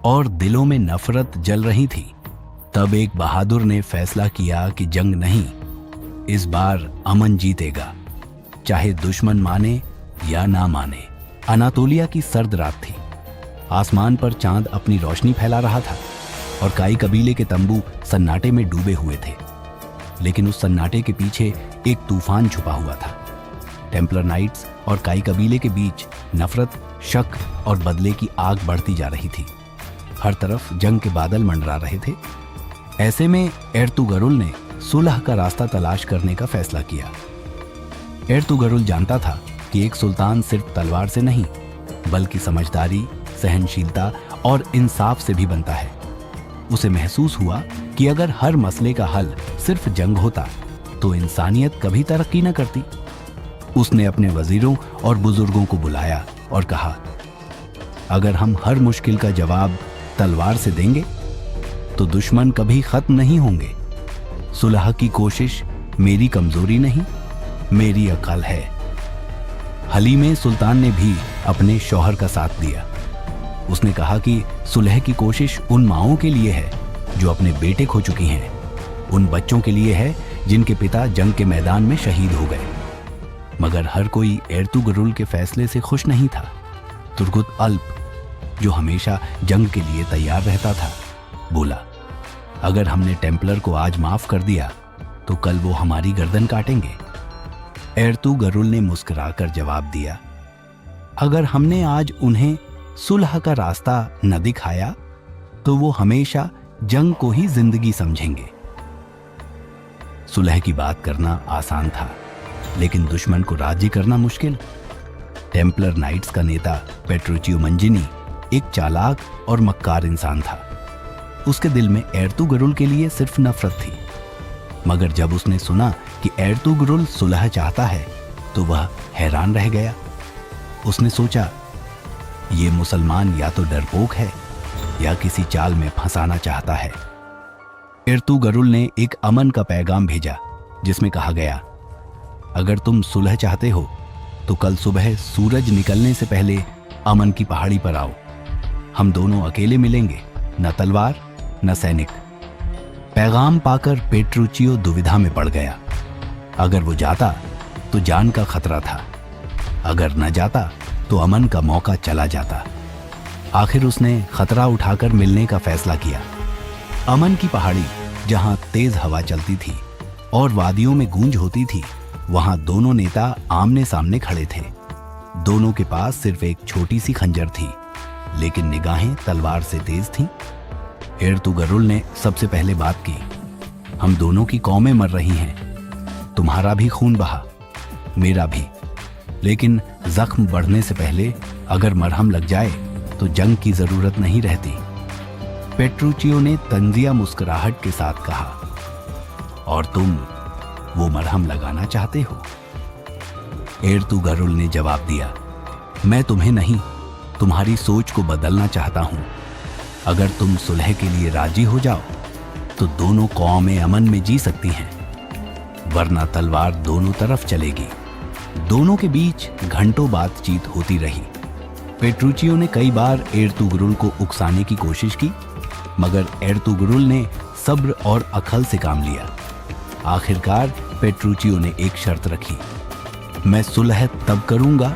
और दिलों में नफरत जल रही थी। तब एक बहादुर ने फैसला किया कि जंग नहीं, इस बार अमन जीतेगा, चाहे दुश्मन माने या ना माने। अनातोलिया की सर्द रात थी। आसमान पर चांद अपनी रोशनी फैला रहा था और काई कबीले के तंबू सन्नाटे में डूबे हुए थे। लेकिन उस सन्नाटे के पीछे एक तूफान छुपा हुआ था। टेम्पलर नाइट्स और काई कबीले के बीच नफरत, शक और बदले की आग बढ़ती जा रही थी। हर तरफ जंग के बादल मंडरा रहे थे। ऐसे में एर्तुगरुल ने सुलह का रास्ता तलाश करने का फैसला किया। एर्तुगरुल जानता था कि एक सुल्तान सिर्फ तलवार से नहीं, बल्कि समझदारी, सहनशीलता और इंसाफ से भी बनता है। उसे महसूस हुआ कि अगर हर मसले का हल सिर्फ जंग होता तो इंसानियत कभी तरक्की न करती। उसने अपने वजीरों और बुजुर्गों को बुलाया और कहा, अगर हम हर मुश्किल का जवाब तलवार से देंगे तो दुश्मन कभी खत्म नहीं होंगे। सुलह की कोशिश मेरी कमजोरी नहीं, मेरी अकल है। हलीमे सुल्तान ने भी अपने शौहर का साथ दिया। उसने कहा कि सुलह की कोशिश उन माओं के लिए है जो अपने बेटे खो चुकी हैं, उन बच्चों के लिए है जिनके पिता जंग के मैदान में शहीद हो गए। मगर हर कोई एर्तुगरुल के फैसले से खुश नहीं था। तुर्गुत अल्प, जो हमेशा जंग के लिए तैयार रहता था, बोला, अगर हमने टेम्पलर को आज माफ कर दिया तो कल वो हमारी गर्दन काटेंगे। एर्तुगरुल ने मुस्कुराकर जवाब दिया, अगर हमने आज उन्हें सुलह का रास्ता न दिखाया तो वो हमेशा जंग को ही जिंदगी समझेंगे। सुलह की बात करना आसान था, लेकिन दुश्मन को राजी करना मुश्किल। टेम्पलर नाइट्स का नेता पेट्रुचियो मंजिनी एक चालाक और मक्कार इंसान था। उसके दिल में एर्तुगरुल के लिए सिर्फ नफरत थी। मगर जब उसने सुना कि एर्तुगरुल सुलह चाहता है तो वह हैरान रह गया। उसने सोचा, ये मुसलमान या तो डरपोक है या किसी चाल में फंसाना चाहता है। एर्तुगरुल ने एक अमन का पैगाम भेजा जिसमें कहा गया, अगर तुम सुलह चाहते हो तो कल सुबह सूरज निकलने से पहले अमन की पहाड़ी पर आओ। हम दोनों अकेले मिलेंगे, न तलवार न सैनिक। पैगाम पाकर पेट्रुचियो दुविधा में पड़ गया। अगर वो जाता तो जान का खतरा था, अगर न जाता तो अमन का मौका चला जाता। आखिर उसने खतरा उठाकर मिलने का फैसला किया। अमन की पहाड़ी, जहां तेज हवा चलती थी और वादियों में गूंज होती थी, वहां दोनों नेता आमने सामने खड़े थे। दोनों के पास सिर्फ एक छोटी सी खंजर थी, लेकिन निगाहें तलवार से तेज थीं। एर्तुगरुल ने सबसे पहले बात की, हम दोनों की कौमें मर रही हैं, तुम्हारा भी खून बहा, मेरा भी, लेकिन जख्म बढ़ने से पहले अगर मरहम लग जाए तो जंग की जरूरत नहीं रहती। पेट्रुचियो ने तंजिया मुस्कुराहट के साथ कहा, और तुम वो मरहम लगाना चाहते हो? एर्तुगरुल ने जवाब दिया, मैं तुम्हें नहीं, तुम्हारी सोच को बदलना चाहता हूं। अगर तुम सुलह के लिए राजी हो जाओ तो दोनों कौमें अमन में जी सकती हैं, वरना तलवार दोनों तरफ चलेगी। दोनों के बीच घंटों बातचीत होती रही। पेट्रुचियो ने कई बार एर्तुगरुल को उकसाने की कोशिश की, मगर एर्तुगरुल ने सब्र और अकल से काम लिया। आखिरकार पेट्रुचियो ने एक शर्त रखी, मैं सुलह तब करूंगा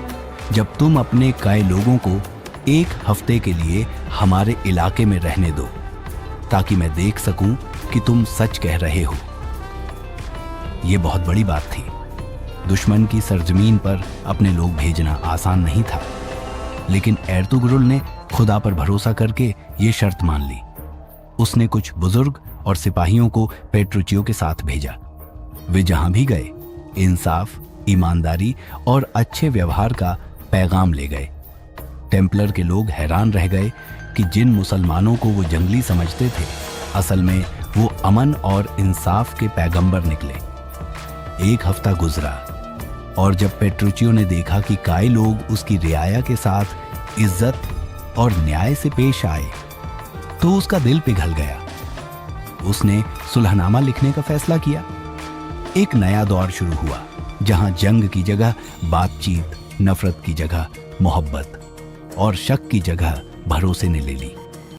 जब तुम अपने काए लोगों को एक हफ्ते के लिए हमारे इलाके में रहने दो, ताकि मैं देख सकूं कि तुम सच कह रहे हो। यह बहुत बड़ी बात थी। दुश्मन की सरजमीन पर अपने लोग भेजना आसान नहीं था, लेकिन एर्तुगरुल ने खुदा पर भरोसा करके ये शर्त मान ली। उसने कुछ बुजुर्ग और सिपाहियों को पेट्रुचियो के साथ भेजा। वे जहां भी गए, इंसाफ, ईमानदारी और अच्छे व्यवहार का पैगाम ले गए। टेम्पलर के लोग हैरान रह गए कि जिन मुसलमानों को वो जंगली समझते थे, असल में वो अमन और इंसाफ के पैगंबर निकले। एक हफ्ता गुजरा और जब पेट्रुचियो ने देखा कि काई लोग उसकी रियाया के साथ इज्जत और न्याय से पेश आए, तो उसका दिल पिघल गया। उसने सुलहनामा लिखने का फैसला किया। एक नया दौर शुरू हुआ, जहां जंग की जगह बातचीत, नफरत की जगह मोहब्बत और शक की जगह भरोसे ने ले ली।